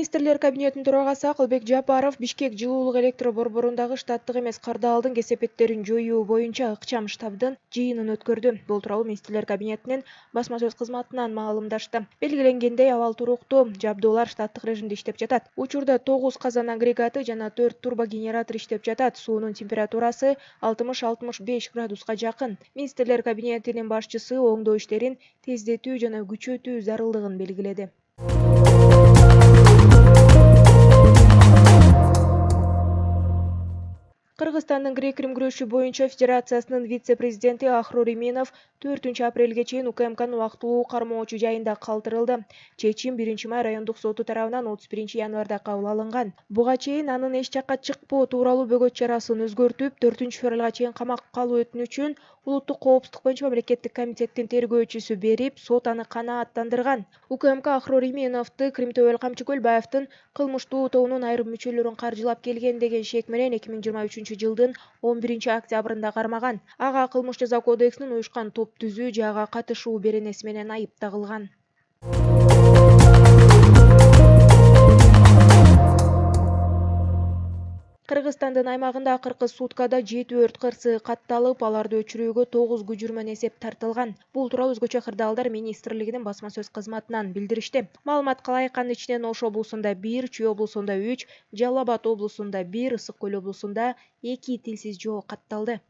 Министрлер кабинетinin төрагасы Акылбек Жапаров Бишкек жылуулук электро борборундагы штаттык эмес кардалдын кесепеттерин жоюу боюнча ыкчам штабдын жыйынын өткөрдү. Бул тууралуу Министрлер кабинетинин басма сөз кызматынан маалымдашты. Белгиленгендей, абал туруктуу жабдуулар штаттык режимде иштеп жатат. Учурда 9 казан агрегаты жана 4 турбогенератор иштеп жатат. Суунун температурасы 60-65 градуска жакын. Министрлер кабинетинин башчысы оңдоо иштерин тездетүү жана күчөтүү зарылдыгын белгиледи. Кыргызстандын грек-рим күрөшү боюнча федерациясынын вице-президенти Ахрур Иминов 4 апрелге чейин УКМКнын убактылуу кармоочу жайында калтырылды. Чечим 1-май райондук соту тарабынан 31 январда кабыл алынган. Буга чейин анын эч жакка чыкпоо тууралуу бөгөт чарасын өзгөртүп, 4 февралга чейин камакка калуу өтүнүчүн улуттук коопсуздук боюнча мамлекеттик комитеттин тергөөчүсү берип, сот аны канааттандырган. УКМК Ахрур Иминовду Кримтөбөл Камчыкөлбаевдин кылмыштуу тобунун айрым мүчөлөрүн каржылап келген деген шек менен 2023-жылдын 11 октябрында кармаган. Ага кылмыш жаза кодексинин уюшкан топ түзүү же ага катышуу беренеси менен айып тагылган. Кыргызстандын аймагында акыркы суткада 7 өрт кырсыгы катталып, аларды өчүрүүгө 9 күжүрмөн эсеп тартылган. Бул тууралуу өзгөчө кырдаалдар министрлигинин басма сөз кызматынан билдиришти. Маалыматка ылайык, анын ичинен Ош облусунда 1, Чүй облусунда 3, Жалал Абад облусунда 1, Ысык Көл облусунда 2 тилсиз жоо катталды.